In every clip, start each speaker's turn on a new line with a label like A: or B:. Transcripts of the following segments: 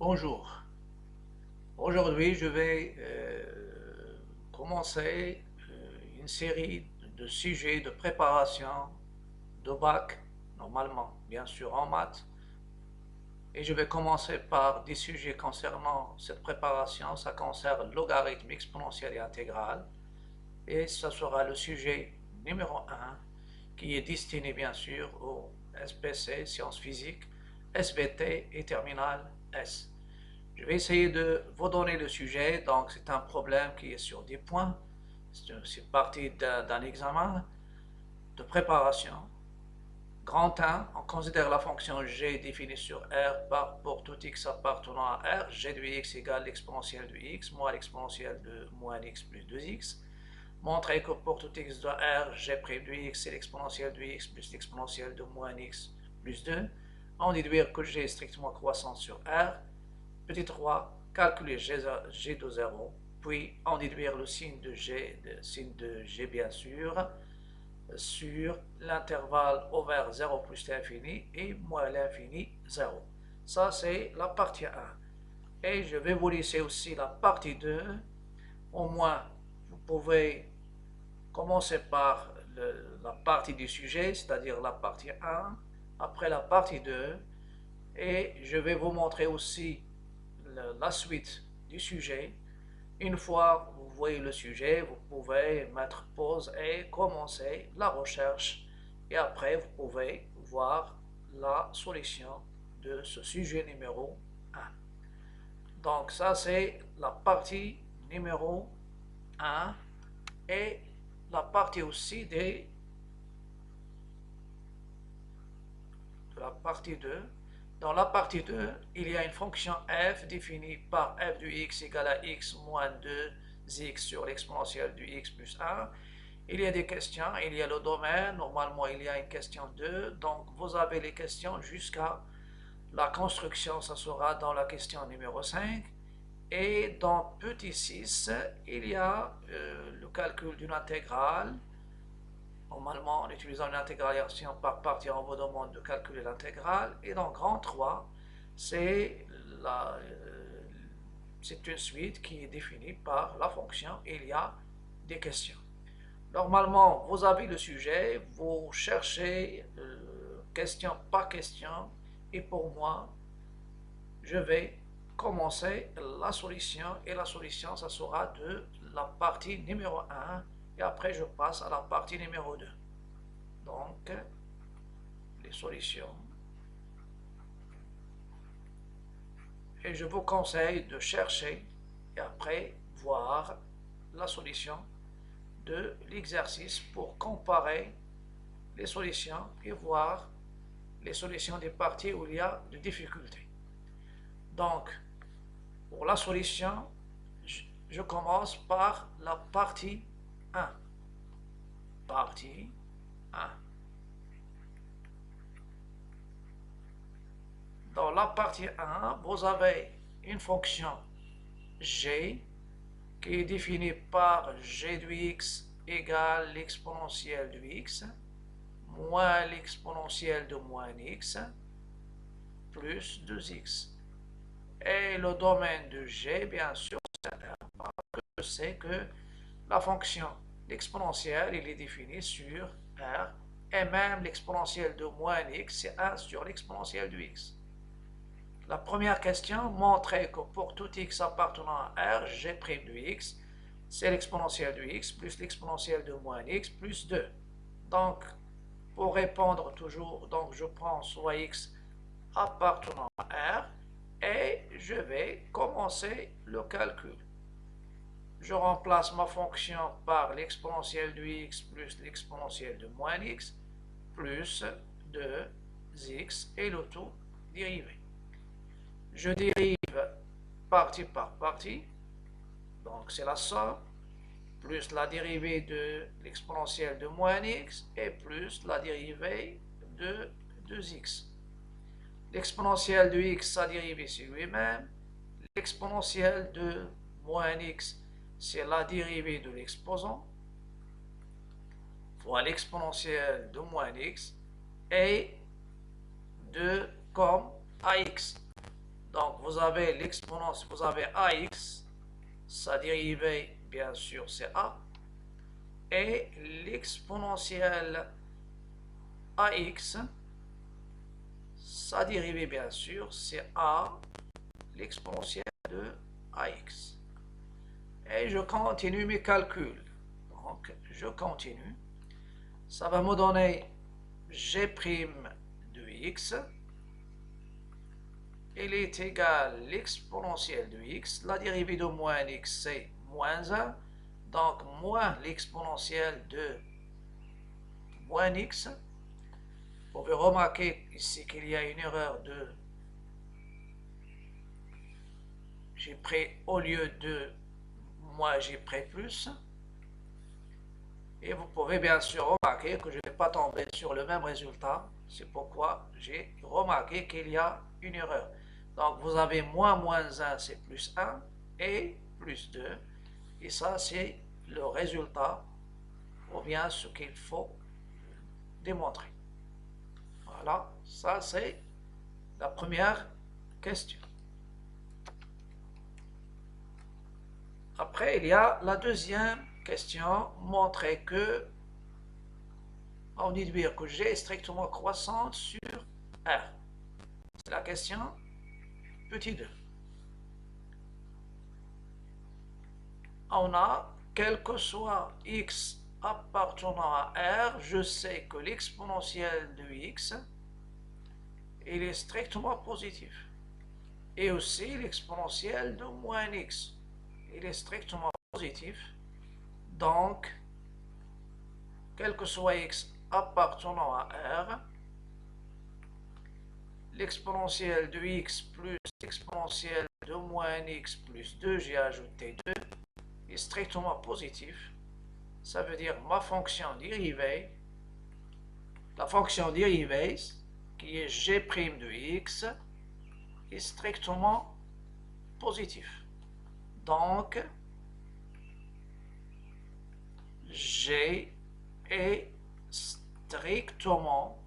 A: Bonjour. Aujourd'hui, je vais commencer une série de sujets de préparation de bac, normalement, bien sûr en maths. Et je vais commencer par des sujets concernant cette préparation. Ça concerne logarithme exponentiel et intégral. Et ça sera le sujet numéro un qui est destiné bien sûr au SPC, sciences physiques, SVT et terminale S. Je vais essayer de vous donner le sujet. Donc, c'est un problème qui est sur des points. C'est parti d'un examen de préparation. Grand 1, on considère la fonction g définie sur R pour tout x appartenant à R. G de x égale l'exponentielle de x moins l'exponentielle de moins x plus 2x. Montrer que pour tout x de R, g' de x c'est l'exponentielle de x plus l'exponentielle de moins x plus 2. En déduire que g est strictement croissant sur R. Petit 3, calculer g de 0, puis en déduire le signe de g bien sûr, sur l'intervalle ouvert 0 plus l'infini et moins l'infini 0. Ça, c'est la partie 1. Et je vais vous laisser aussi la partie 2. Au moins, vous pouvez commencer par la partie du sujet, c'est-à-dire la partie 1, après la partie 2, et je vais vous montrer aussi la suite du sujet. Une fois que vous voyez le sujet, vous pouvez mettre pause et commencer la recherche. Et après, vous pouvez voir la solution de ce sujet numéro 1. Donc ça, c'est la partie numéro 1 et la partie aussi de la partie 2. Dans la partie 2, il y a une fonction f définie par f de x égale à x moins 2x sur l'exponentielle du x plus 1. Il y a des questions, il y a le domaine, normalement il y a une question 2, donc vous avez les questions jusqu'à la construction, ça sera dans la question numéro 5. Et dans petit 6, il y a le calcul d'une intégrale. Normalement, en utilisant une intégralisation par partie, on vous demande de calculer l'intégrale. Et dans grand 3, c'est une suite qui est définie par la fonction et il y a des questions. Normalement, vous avez le sujet, vous cherchez question par question et pour moi, je vais commencer la solution et la solution, ça sera de la partie numéro 1 et après je passe à la partie numéro 2. Donc, les solutions. Et je vous conseille de chercher et après voir la solution de l'exercice pour comparer les solutions et voir les solutions des parties où il y a des difficultés. Donc, pour la solution, je commence par la partie 1. Partie 1. Dans la partie 1, vous avez une fonction g qui est définie par g de x égale l'exponentielle de x moins l'exponentielle de moins x plus 2x. Et le domaine de g, bien sûr, c'est que la fonction l'exponentielle, il est défini sur R, et même l'exponentielle de moins x, c'est 1 sur l'exponentielle de x. La première question montrait que pour tout x appartenant à R, g' de x, c'est l'exponentielle de x plus l'exponentielle de moins x plus 2. Donc, pour répondre toujours, donc je prends soit x appartenant à R et je vais commencer le calcul. Je remplace ma fonction par l'exponentielle de x plus l'exponentielle de moins x plus 2x et le tout dérivé. Je dérive partie par partie, donc c'est la somme, plus la dérivée de l'exponentielle de moins x et plus la dérivée de 2x. L'exponentielle de x, sa dérivée, c'est lui-même. L'exponentielle de moins x, c'est la dérivée de l'exposant, fois l'exponentielle de moins x, et 2 comme ax. Donc vous avez l'exponence, vous avez ax, sa dérivée bien sûr c'est a, et l'exponentielle ax, sa dérivée bien sûr c'est a, l'exponentielle de ax. Et je continue mes calculs. Donc je continue. Ça va me donner g' de x. Il est égal à l'exponentielle de x. La dérivée de moins x, c'est moins 1. Donc, moins l'exponentielle de moins x. Vous pouvez remarquer ici qu'il y a une erreur de... J'ai pris au lieu de moins, j'ai pris plus. Et vous pouvez bien sûr remarquer que je ne vais pas tomber sur le même résultat. C'est pourquoi j'ai remarqué qu'il y a une erreur. Donc vous avez moins 1, c'est plus 1, et plus 2. Et ça, c'est le résultat, ou bien ce qu'il faut démontrer. Voilà, ça c'est la première question. Après, il y a la deuxième question, montrer que on déduire que G est strictement croissante sur R. C'est la question petit 2. On a, quel que soit x appartenant à R, je sais que l'exponentielle de x, il est strictement positif. Et aussi l'exponentielle de moins x, il est strictement positif. Donc, quel que soit x appartenant à R, l'exponentielle de x plus l'exponentielle de moins x plus 2, j'ai ajouté 2, est strictement positif. Ça veut dire ma fonction dérivée, la fonction dérivée, qui est g' de x, est strictement positif. Donc, g est strictement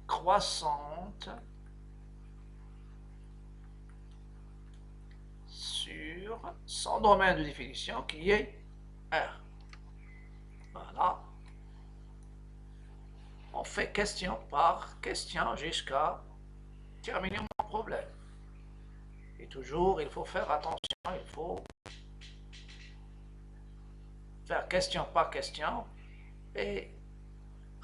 A: croissante sur son domaine de définition qui est R. Voilà. On fait question par question jusqu'à terminer mon problème. Et toujours, il faut faire attention, il faut faire question par question et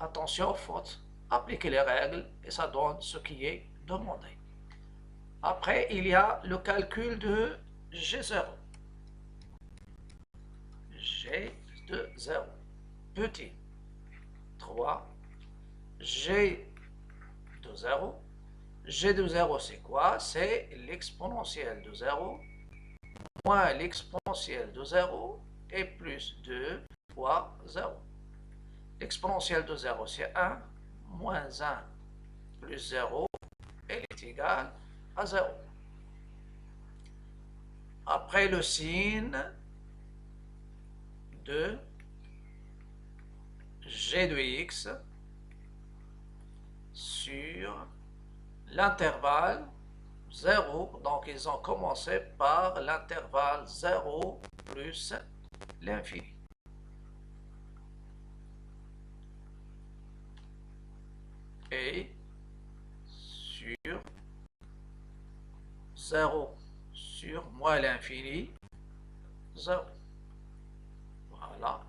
A: attention aux fautes. Appliquer les règles et ça donne ce qui est demandé. Après, il y a le calcul de G0. G de 0. Petit 3. G de 0. G de 0, c'est quoi? C'est l'exponentielle de 0 moins l'exponentielle de 0 et plus 2 fois 0. L'exponentielle de 0, c'est 1, moins 1 plus 0, elle est égale à 0. Après le signe de g de x sur l'intervalle 0, donc ils ont commencé par l'intervalle 0 plus l'infini. Et sur 0 sur moins l'infini, 0. Voilà.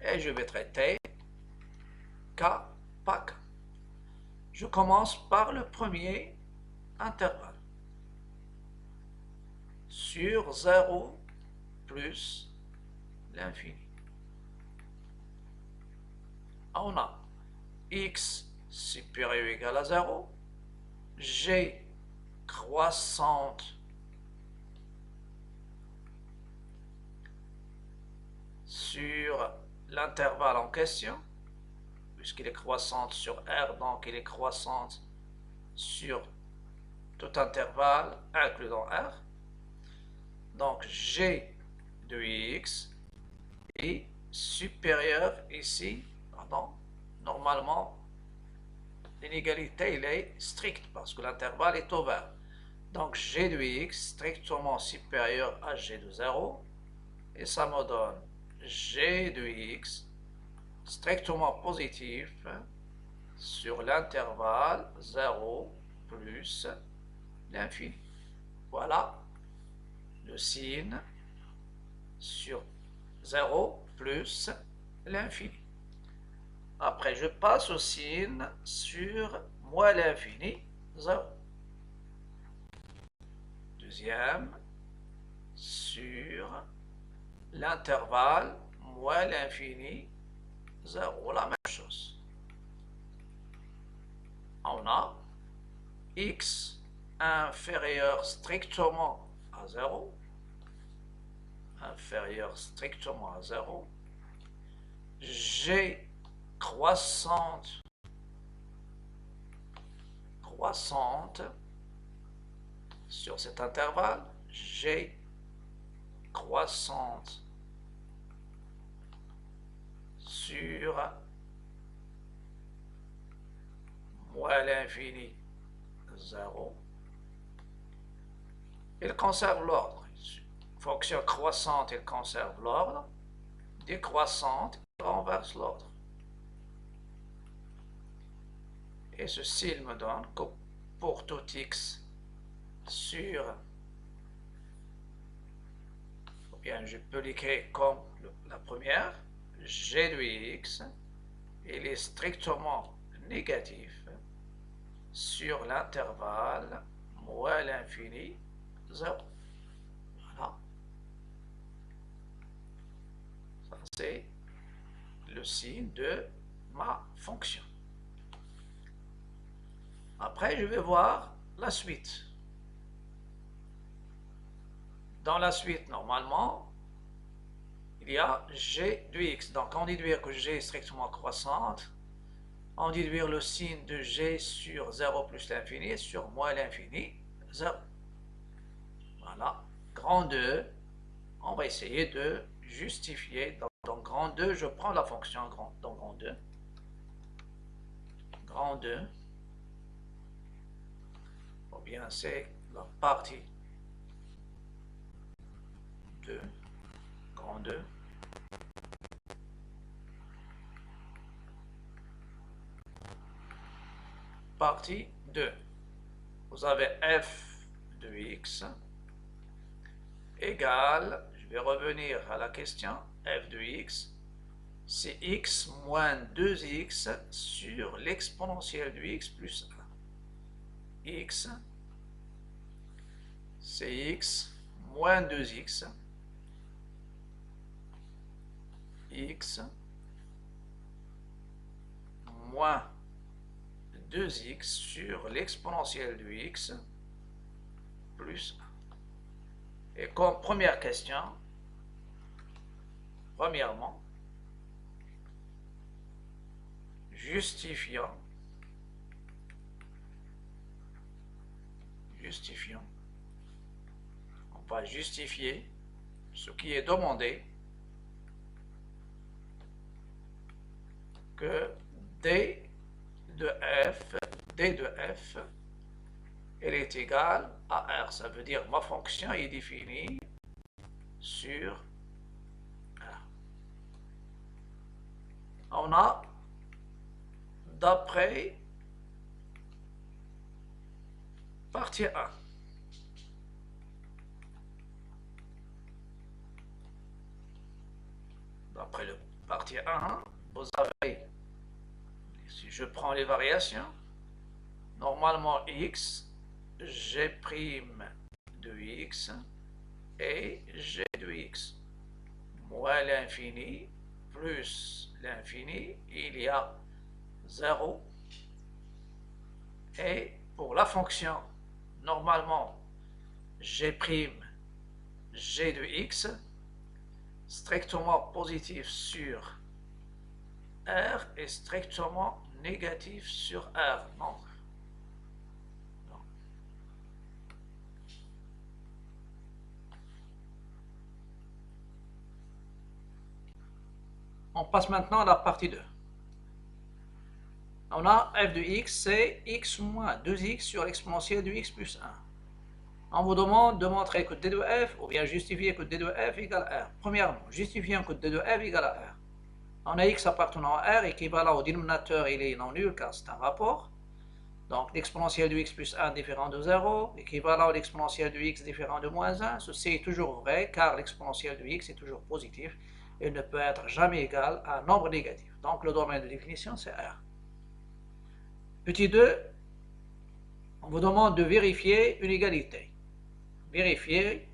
A: Et je vais traiter cas par cas. Je commence par le premier intervalle. Sur 0 plus l'infini. On a x supérieur ou égal à 0, g croissante sur l'intervalle en question, puisqu'il est croissante sur R, donc il est croissante sur tout intervalle incluant R. Donc g de x est supérieur ici, pardon, normalement l'inégalité elle est stricte parce que l'intervalle est ouvert. Donc g de x strictement supérieur à g de 0 et ça me donne g de x strictement positif sur l'intervalle 0 plus l'infini. Voilà le signe sur 0 plus l'infini. Après, je passe au signe sur moins l'infini, 0. Deuxième, sur l'intervalle moins l'infini, 0. La même chose. On a x inférieur strictement à 0, inférieur strictement à 0, g croissante sur cet intervalle, g croissante sur moins l'infini 0. Il conserve l'ordre. Fonction croissante, il conserve l'ordre. Décroissante, il renverse l'ordre. Et ceci, il me donne que pour tout x sur, ou bien je peux l'écrire comme la première, g de x, il est strictement négatif sur l'intervalle moins l'infini 0. Voilà. Ça, c'est le signe de ma fonction. Après, je vais voir la suite. Dans la suite, normalement, il y a g de x. Donc, on déduire que g est strictement croissante. On déduire le signe de g sur 0 plus l'infini sur moins l'infini, 0. Voilà. Grand 2, on va essayer de justifier. Donc, grand 2, je prends la fonction grand. Donc, grand 2. Grand 2. Ou bien c'est la partie 2. Grand 2. Partie 2. Vous avez f de x égale, je vais revenir à la question, f de x, c'est x moins 2x sur l'exponentielle de x plus 1. X, c'est x moins 2x, x moins 2x sur l'exponentielle de x plus 1. Et comme première question, premièrement, justifiant, on va justifier ce qui est demandé, que d de f, elle est égale à r. Ça veut dire ma fonction est définie sur r. On a, d'après partie 1, d'après le partie 1, vous avez, si je prends les variations, normalement x, g' de x et g de x moins l'infini plus l'infini, il y a 0. Et pour la fonction, normalement, g' de x strictement positif sur r est strictement négatif sur r. Non. On passe maintenant à la partie 2. On a f de x, c'est x moins 2x sur l'exponentielle de x plus 1. On vous demande de montrer que d de f, ou bien justifier que d de f égale r. Premièrement, justifions que d de f égale à r. On a x appartenant à r équivalent au dénominateur, il est non nul car c'est un rapport. Donc l'exponentielle de x plus 1 différent de 0, équivalent à l'exponentielle de x différent de moins 1. Ceci est toujours vrai car l'exponentielle de x est toujours positif et ne peut être jamais égal à un nombre négatif. Donc le domaine de définition c'est R. Petit 2, on vous demande de vérifier une égalité. Vérifier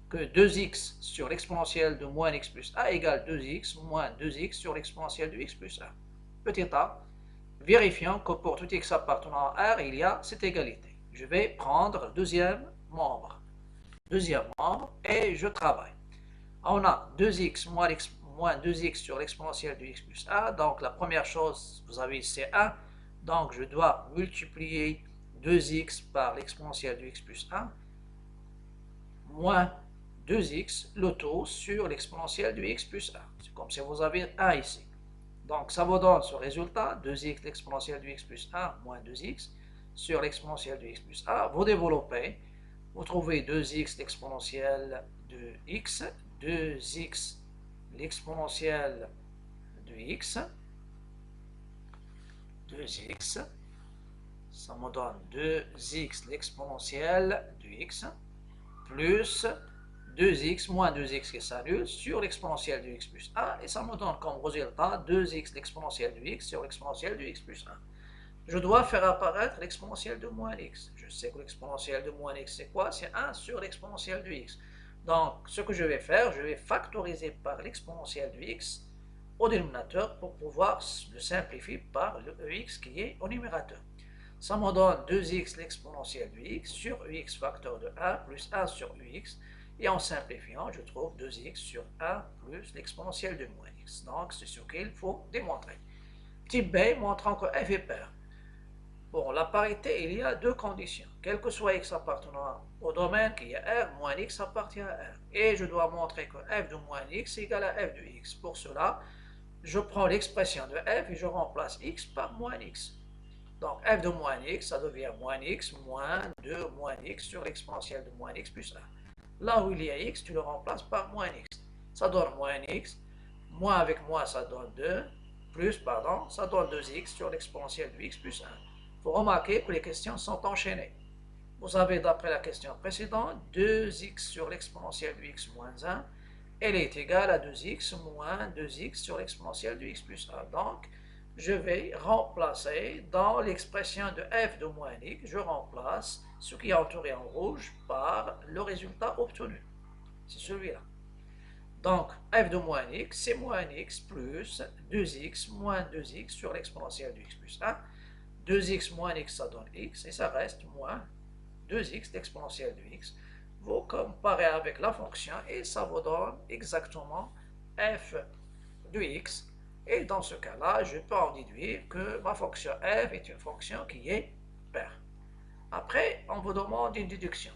A: que 2x sur l'exponentielle de moins x plus a égale 2x moins 2x sur l'exponentielle de x plus 1. Petit a, vérifions que pour tout x appartenant à R, il y a cette égalité. Je vais prendre le deuxième membre et je travaille. On a 2x moins 2x sur l'exponentielle de x plus 1. Donc la première chose, vous avez c'est 1. Donc je dois multiplier 2x par l'exponentielle de x plus 1 moins 2x, le taux sur l'exponentielle de x plus 1. C'est comme si vous avez 1 ici. Donc ça vous donne ce résultat, 2x l'exponentielle de x plus 1 moins 2x sur l'exponentielle de x plus 1. Vous développez, vous trouvez 2x l'exponentielle de x, 2x l'exponentielle de x, 2x, ça me donne 2x l'exponentielle de x, plus 2x moins 2x qui s'annule sur l'exponentielle de x plus 1, et ça me donne comme résultat 2x l'exponentielle de x sur l'exponentielle de x plus 1. Je dois faire apparaître l'exponentielle de moins x. Je sais que l'exponentielle de moins x c'est quoi? C'est 1 sur l'exponentielle de x. Donc ce que je vais faire, je vais factoriser par l'exponentielle de x au dénominateur pour pouvoir le simplifier par le ex qui est au numérateur. Ça me donne 2x l'exponentielle de x sur ux facteur de 1 plus 1 sur ux. Et en simplifiant, je trouve 2x sur 1 plus l'exponentielle de moins x. Donc, c'est ce qu'il faut démontrer. Type B, montrant que f est pair. Pour la parité, il y a deux conditions. Quel que soit x appartenant au domaine qui est R, moins x appartient à R. Et je dois montrer que f de moins x est égal à f de x. Pour cela, je prends l'expression de f et je remplace x par moins x. Donc f de moins x, ça devient moins x moins 2 moins x sur l'exponentielle de moins x plus 1. Là où il y a x, tu le remplaces par moins x. Ça donne moins x, moins avec moins ça donne 2, plus, pardon, ça donne 2x sur l'exponentielle de x plus 1. Il faut remarquer que les questions sont enchaînées. Vous avez d'après la question précédente, 2x sur l'exponentielle de x moins 1, elle est égale à 2x moins 2x sur l'exponentielle de x plus 1. Donc, je vais remplacer dans l'expression de f de moins x, je remplace ce qui est entouré en rouge par le résultat obtenu. C'est celui-là. Donc, f de moins x, c'est moins x plus 2x moins 2x sur l'exponentielle de x plus 1. 2x moins x, ça donne x, et ça reste moins 2x l'exponentielle de x. Vous comparez avec la fonction, et ça vous donne exactement f de x. Et dans ce cas-là, je peux en déduire que ma fonction f est une fonction qui est paire. Après, on vous demande une déduction.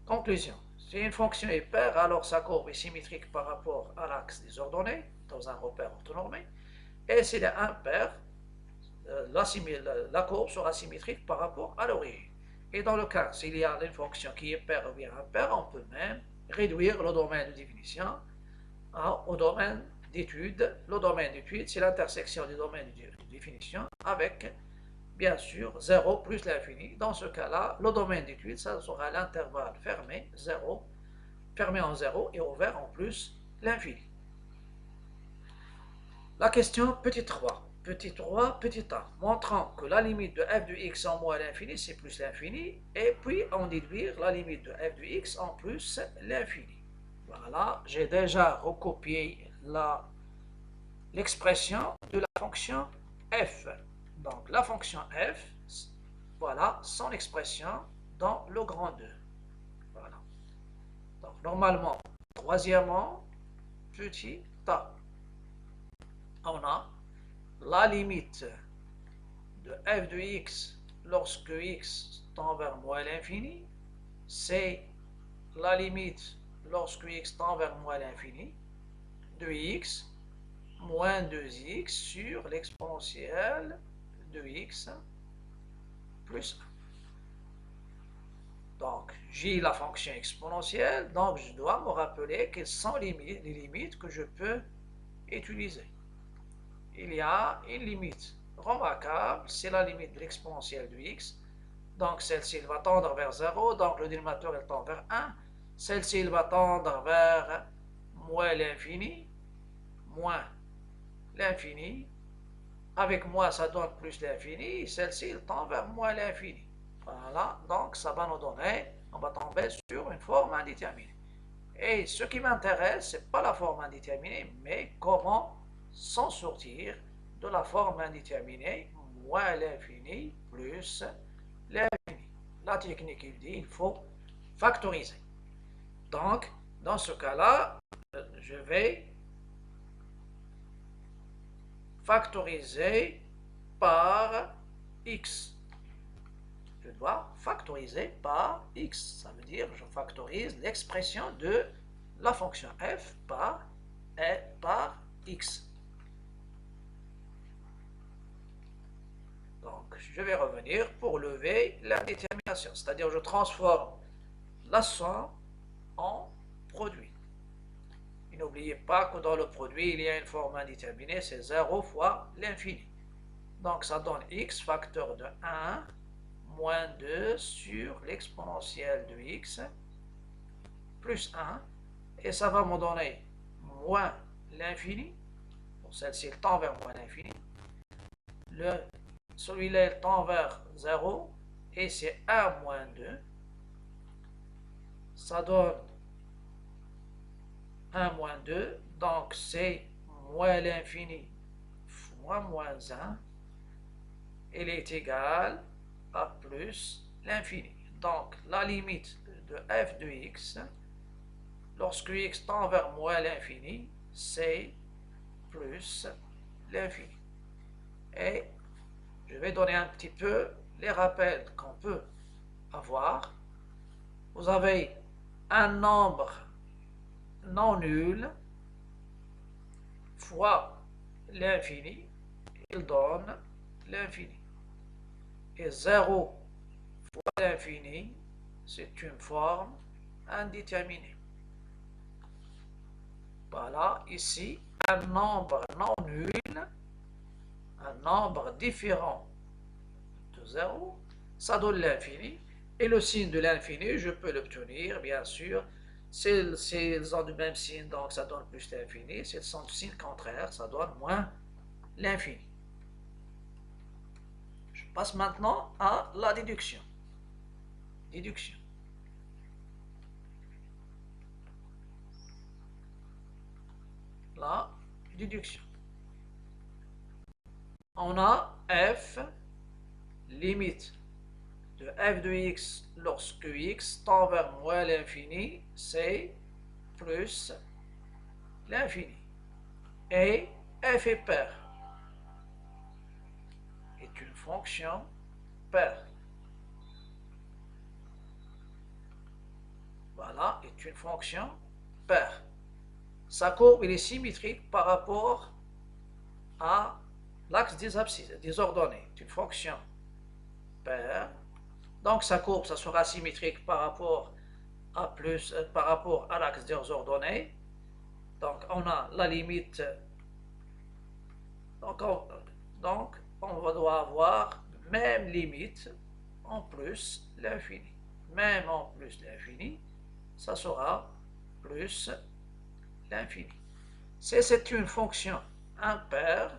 A: Conclusion. Si une fonction est paire, alors sa courbe est symétrique par rapport à l'axe des ordonnées, dans un repère orthonormé. Et s'il est impair, la courbe sera symétrique par rapport à l'origine. Et dans le cas, s'il y a une fonction qui est paire ou bien impaire, on peut même réduire le domaine de définition au domaine d'étude. Le domaine d'étude, c'est l'intersection du domaine de définition avec, bien sûr, 0 plus l'infini. Dans ce cas-là, le domaine d'étude, ça sera l'intervalle fermé, 0, fermé en 0 et ouvert en plus l'infini. La question petit 3. Petit 3, petit a, montrant que la limite de f de x en moins l'infini, c'est plus l'infini, et puis en déduire la limite de f de x en plus l'infini. Voilà, j'ai déjà recopié l'expression de la fonction f. Donc la fonction f, voilà son expression dans le grand 2. Voilà. Donc normalement, troisièmement, petit a, on a la limite de f de x lorsque x tend vers moins l'infini, c'est la limite lorsque x tend vers moins l'infini de x moins 2x sur l'exponentielle de x plus 1. Donc, j'ai la fonction exponentielle, donc je dois me rappeler quelles sont les limites que je peux utiliser. Il y a une limite remarquable, c'est la limite de l'exponentielle de x. Donc, celle-ci va tendre vers 0, donc le dénominateur elle tend vers 1. Celle-ci elle va tendre vers moins l'infini, moins l'infini. Avec moins, ça donne plus l'infini. Celle-ci elle tend vers moins l'infini. Voilà, donc ça va nous donner, on va tomber sur une forme indéterminée. Et ce qui m'intéresse, ce n'est pas la forme indéterminée, mais comment s'en sortir de la forme indéterminée, moins l'infini plus l'infini. La technique, il dit, il faut factoriser. Donc, dans ce cas-là, je vais factoriser par x. Je dois factoriser par x. Ça veut dire que je factorise l'expression de la fonction f par x. Donc, je vais revenir pour lever l'indétermination. C'est-à-dire je transforme la somme en produit. Et n'oubliez pas que dans le produit, il y a une forme indéterminée, c'est 0 fois l'infini. Donc, ça donne x facteur de 1 moins 2 sur l'exponentielle de x plus 1, et ça va me donner moins l'infini. Pour celle-ci, il tend vers moins l'infini. Celui-là, il tend vers 0, et c'est 1 moins 2. Ça donne 1 moins 2, donc c'est moins l'infini fois moins 1, il est égal à plus l'infini. Donc, la limite de f de x, lorsque x tend vers moins l'infini, c'est plus l'infini. Et je vais donner un petit peu les rappels qu'on peut avoir. Vous avez un nombre non nul fois l'infini, il donne l'infini. Et 0 fois l'infini, c'est une forme indéterminée. Voilà, ici, un nombre non nul, un nombre différent de 0, ça donne l'infini. Et le signe de l'infini, je peux l'obtenir, bien sûr. S'ils ont le même signe, donc ça donne plus l'infini. S'ils sont du signe contraire, ça donne moins l'infini. Je passe maintenant à la déduction. Déduction. La déduction. On a f, limite de f de x lorsque x tend vers moins l'infini, c'est plus l'infini. Et f est pair. Est une fonction paire. Voilà, est une fonction paire. Sa courbe est symétrique par rapport à l'axe des abscisses, des ordonnées. C'est une fonction paire. Donc sa courbe, ça sera symétrique par rapport à l'axe des ordonnées. Donc on a la limite. Donc on doit avoir même limite en plus l'infini. Même en plus l'infini, ça sera plus l'infini. Si c'est une fonction impaire,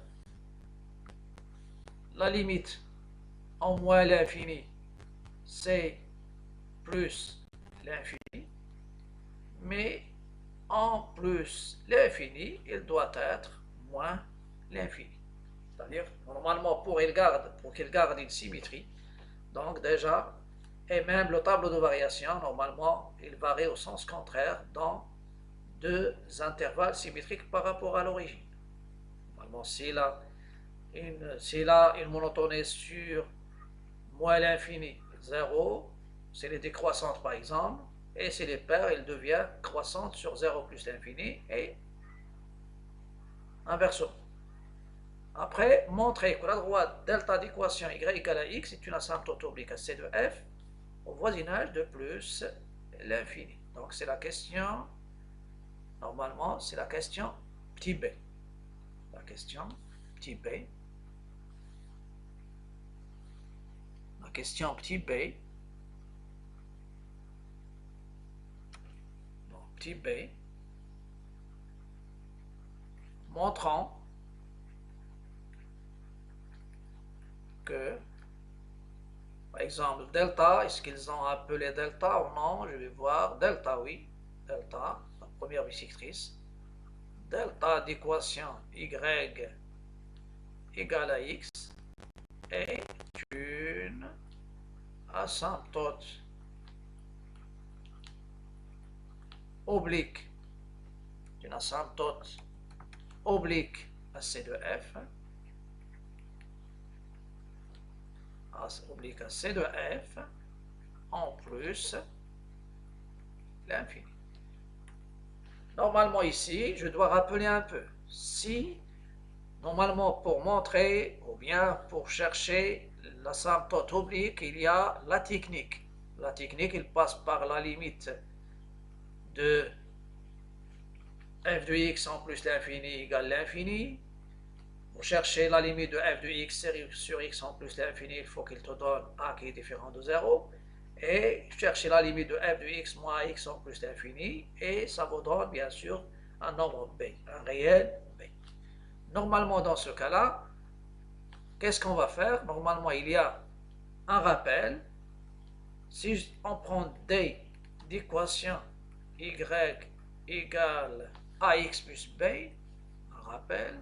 A: la limite en moins l'infini, c'est plus l'infini, mais en plus l'infini, il doit être moins l'infini. C'est-à-dire, normalement, pour qu'il garde une symétrie, donc déjà, et même le tableau de variation, normalement, il varie au sens contraire dans deux intervalles symétriques par rapport à l'origine. Normalement, s'il a une monotonie sur moins l'infini, 0, s'il est décroissante par exemple, et s'il est pair, il devient croissante sur 0 plus l'infini, et inversement. Après, montrer que la droite delta d'équation y égale à x est une asymptote oblique à c de f au voisinage de plus l'infini. Donc c'est la question, normalement, c'est la question petit b. La question petit b. La question petit b. Donc petit b. Montrant que, par exemple, delta, est-ce qu'ils ont appelé delta ou non? Je vais voir. Delta, oui. Delta, la première bisectrice. Delta d'équation y égale à x est une asymptote oblique. Une asymptote oblique à c de f. Oblique à c de f en plus l'infini. Normalement ici, je dois rappeler un peu. Si, normalement pour montrer ou bien pour chercher l'asymptote oblique, il y a la technique. La technique, il passe par la limite de f de x en plus l'infini égale l'infini. Pour chercher la limite de f de x sur x en plus l'infini, il faut qu'il te donne a qui est différent de 0. Et chercher la limite de f de x moins x en plus l'infini, et ça vous donne bien sûr un nombre b, un réel b. Normalement dans ce cas-là, qu'est-ce qu'on va faire? Normalement il y a un rappel. Si on prend d d'équation y égale ax plus b, un rappel,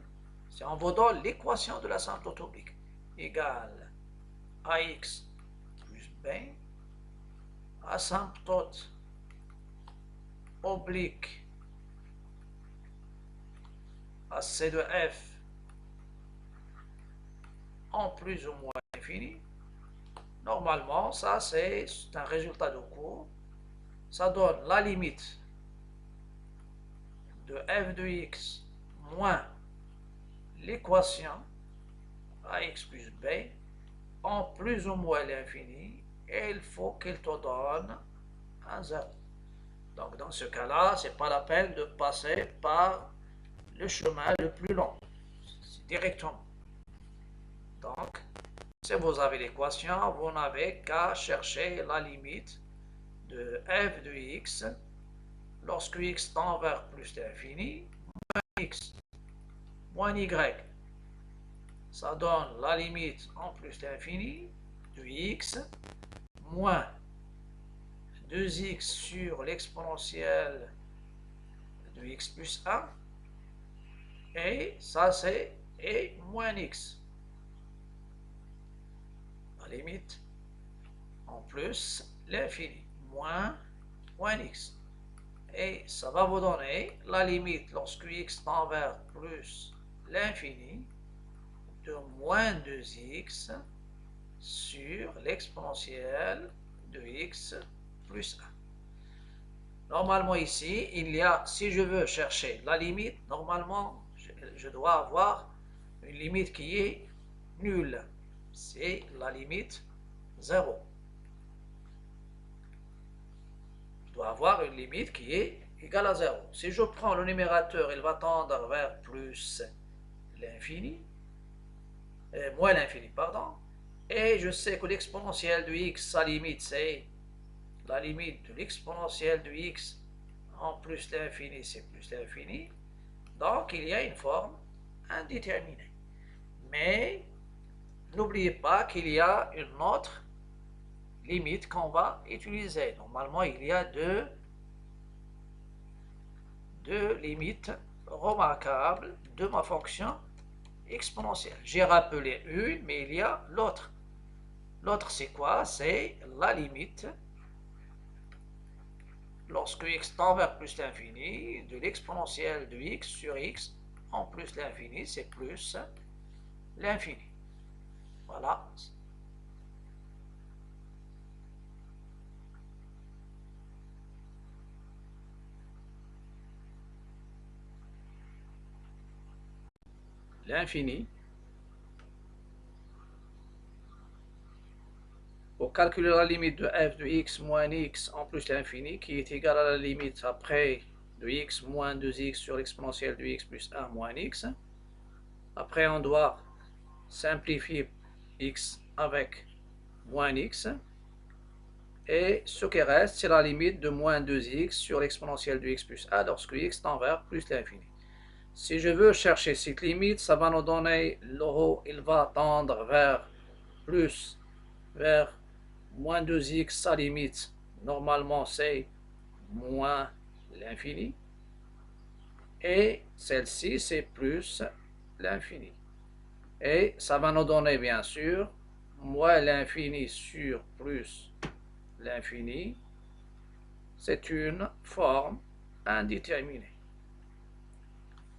A: si on vous donne l'équation de l'asymptote oblique égale ax plus b, asymptote oblique à c de f en plus ou moins infini. Normalement, ça c'est un résultat de cours. Ça donne la limite de f de x moins l'équation ax plus b en plus ou moins l'infini, et il faut qu'il te donne un 0. Donc dans ce cas-là, c'est pas la peine de passer par le chemin le plus long. C'est directement. Donc, si vous avez l'équation, vous n'avez qu'à chercher la limite de f de x lorsque x tend vers plus l'infini, moins x moins y. Ça donne la limite en plus l'infini de x moins 2x sur l'exponentielle de x plus 1, et ça c'est et moins x. La limite en plus l'infini, moins x. Et ça va vous donner la limite lorsque x tend vers plus l'infini de moins 2x sur l'exponentielle de x plus 1. Normalement ici, il y a, si je veux chercher la limite, normalement, je dois avoir une limite qui est nulle. C'est la limite 0. Je dois avoir une limite qui est égale à 0. Si je prends le numérateur, il va tendre vers plus l'infini, moins l'infini, pardon. Et je sais que l'exponentielle de x, sa limite, c'est la limite de l'exponentielle de x en plus l'infini, c'est plus l'infini. Donc, il y a une forme indéterminée. Mais, n'oubliez pas qu'il y a une autre limite qu'on va utiliser. Normalement, il y a deux limites remarquables de ma fonction exponentielle. J'ai rappelé une, mais il y a l'autre. L'autre, c'est quoi? C'est la limite lorsque x tend vers plus l'infini de l'exponentielle de x sur x en plus l'infini, c'est plus l'infini. Voilà. L'infini pour calculer la limite de f de x moins x en plus l'infini, qui est égale à la limite après de x moins 2x sur l'exponentielle de x plus 1 moins x. Après, on doit simplifier x avec moins x. Et ce qui reste, c'est la limite de moins 2x sur l'exponentielle de x plus 1 lorsque x tend vers plus l'infini. Si je veux chercher cette limite, ça va nous donner l'euro, il va tendre vers plus, vers moins 2x, sa limite, normalement c'est moins l'infini. Et celle-ci, c'est plus l'infini. Et ça va nous donner, bien sûr, moins l'infini sur plus l'infini. C'est une forme indéterminée.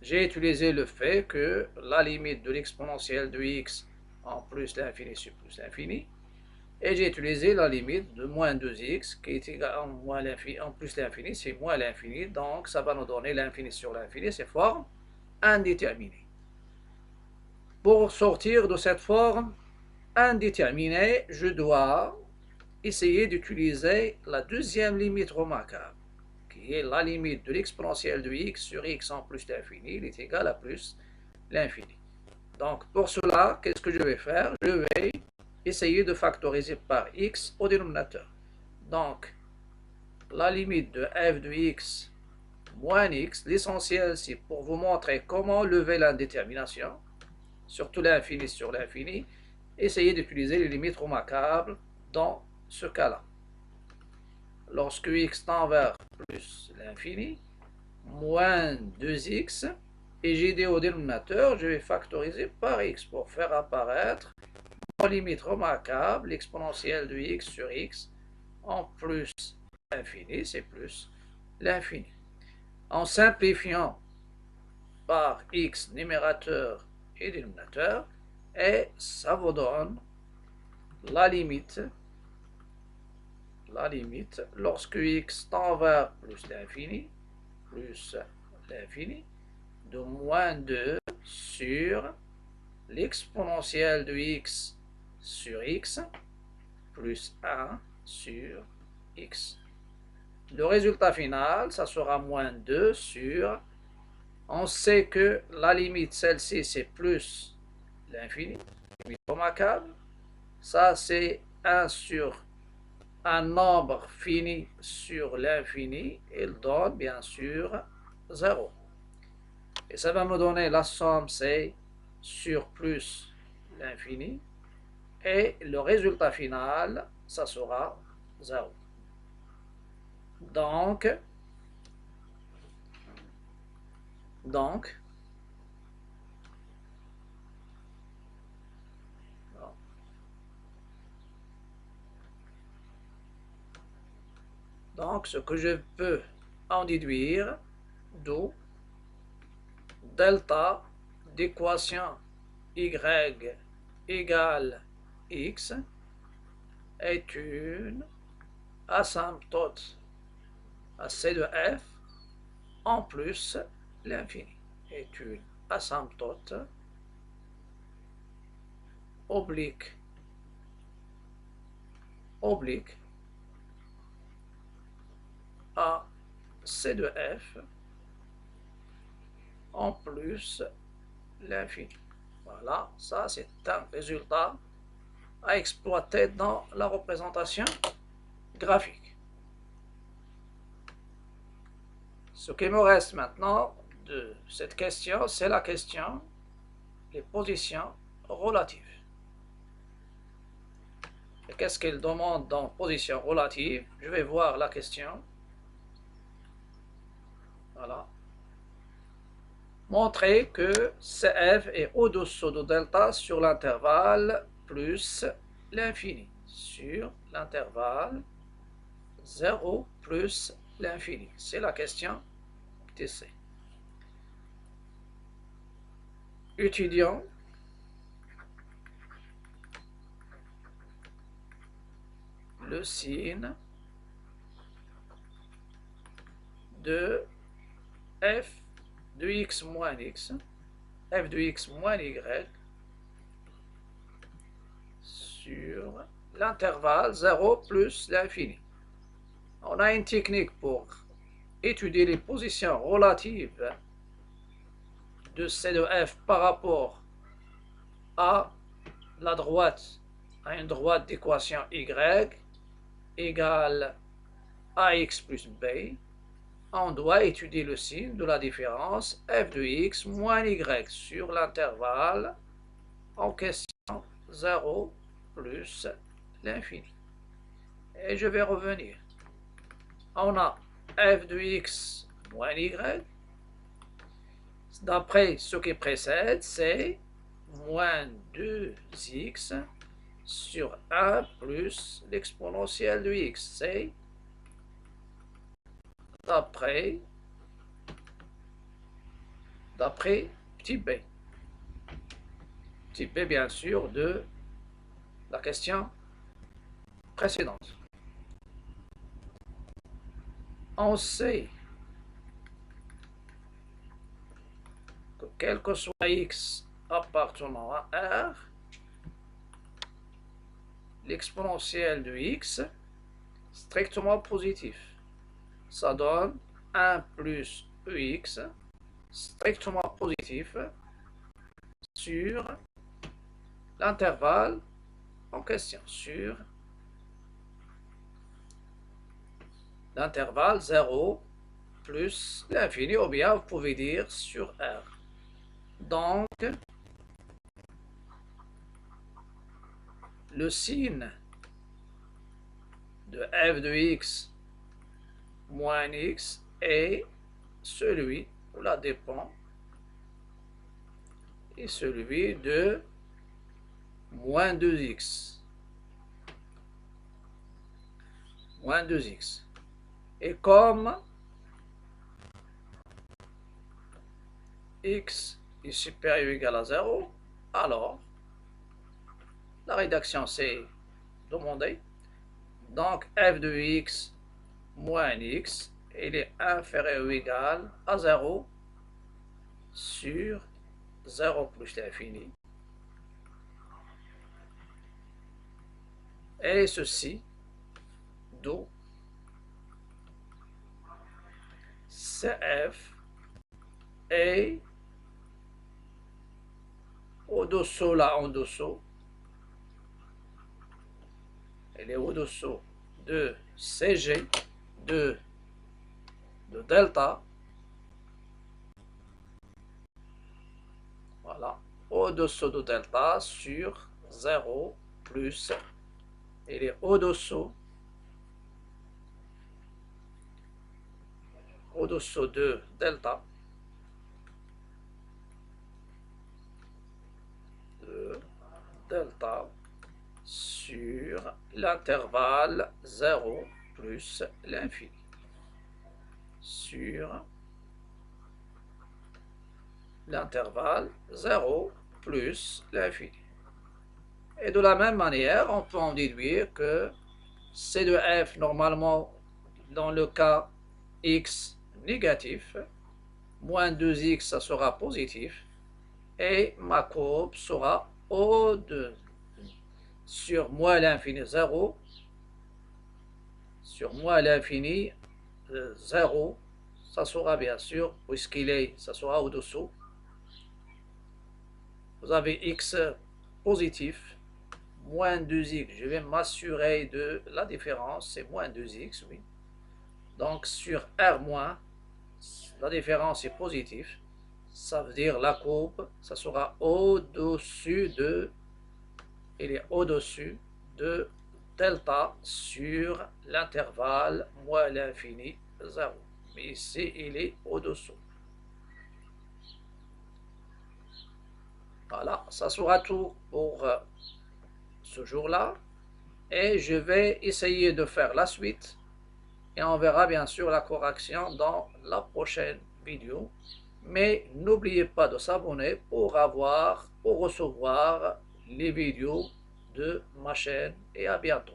A: J'ai utilisé le fait que la limite de l'exponentielle de x en plus l'infini sur plus l'infini, et j'ai utilisé la limite de moins 2x qui est égale en plus l'infini, c'est moins l'infini, donc ça va nous donner l'infini sur l'infini, c'est forme indéterminée. Pour sortir de cette forme indéterminée, je dois essayer d'utiliser la deuxième limite remarquable, qui est la limite de l'exponentielle de x sur x en plus l'infini, il est égal à plus l'infini. Donc pour cela, qu'est-ce que je vais faire? Je vais essayer de factoriser par x au dénominateur. Donc la limite de f de x moins x, l'essentiel c'est pour vous montrer comment lever l'indétermination, surtout l'infini sur l'infini, essayez d'utiliser les limites remarquables dans ce cas-là. Lorsque x tend vers plus l'infini, moins 2x, et j'ai dit au dénominateur, je vais factoriser par x pour faire apparaître en limite remarquable l'exponentielle de x sur x en plus l'infini, c'est plus l'infini. En simplifiant par x numérateur et dénominateur, et ça vous donne la limite lorsque x tend vers plus l'infini de moins 2 sur l'exponentielle de x sur x plus 1 sur x. Le résultat final, ça sera moins 2 sur, on sait que la limite, celle-ci, c'est plus l'infini, limite remarquable. Ça, c'est 1 sur un nombre fini sur l'infini, il donne bien sûr 0. Et ça va me donner la somme, c'est sur plus l'infini. Et le résultat final, ça sera 0. Donc, ce que je peux en déduire, d'où delta d'équation y égale x est une asymptote à c de f en plus l'infini, est une asymptote oblique à c de f en plus l'infini. Voilà, ça c'est un résultat à exploiter dans la représentation graphique. Ce qui me reste maintenant de cette question, c'est la question des positions relatives. Et qu'est-ce qu'elle demande dans position relative? Je vais voir la question. Voilà. Montrer que CF est au-dessous de delta sur l'intervalle plus l'infini. Sur l'intervalle 0 plus l'infini. C'est la question TC. Étudions le signe de f de x moins x, f de x moins y sur l'intervalle 0 plus l'infini. On a une technique pour étudier les positions relatives de C de f par rapport à la droite, à une droite d'équation y égale ax plus b. On doit étudier le signe de la différence f de x moins y sur l'intervalle en question 0 plus l'infini. Et je vais revenir. On a f de x moins y. D'après ce qui précède, c'est moins 2x sur 1 plus l'exponentielle de x. C'est d'après petit b. Petit b, bien sûr, de la question précédente. On sait que quel que soit x appartenant à R, l'exponentielle de x strictement positif. Ça donne 1 plus ex strictement positif sur l'intervalle en question, sur l'intervalle 0 plus l'infini, ou bien vous pouvez dire sur R. Donc, le signe de f de x moins x est celui, ou la dépend, est celui de moins 2x. Moins 2x. Et comme x est supérieur ou égal à 0, alors la rédaction c'est demandée. Donc f de x moins x, il est inférieur ou égal à 0 sur 0 plus l'infini. Et ceci, d'où CF est au-dessous, là en dessous, elle est au-dessous de CG, de delta, voilà, au-dessous de delta sur 0 plus, il est au-dessous de delta, sur l'intervalle 0 plus l'infini, sur l'intervalle 0 plus l'infini. Et de la même manière, on peut en déduire que C de f, normalement, dans le cas x négatif, moins 2x, ça sera positif, et ma courbe sera au-dessus sur moins l'infini 0, sur moins l'infini 0, ça sera bien sûr, puisqu'il est, ça sera au-dessous. Vous avez x positif, moins 2x, je vais m'assurer de la différence, c'est moins 2x, oui. Donc sur R moins, la différence est positive, ça veut dire la courbe, ça sera au-dessus de, il est au-dessus de delta sur l'intervalle moins l'infini 0. Mais ici, il est au-dessous. Voilà, ça sera tout pour ce jour-là. Et je vais essayer de faire la suite. Et on verra bien sûr la correction dans la prochaine vidéo. Mais n'oubliez pas de s'abonner pour recevoir les vidéos de ma chaîne. Et à bientôt.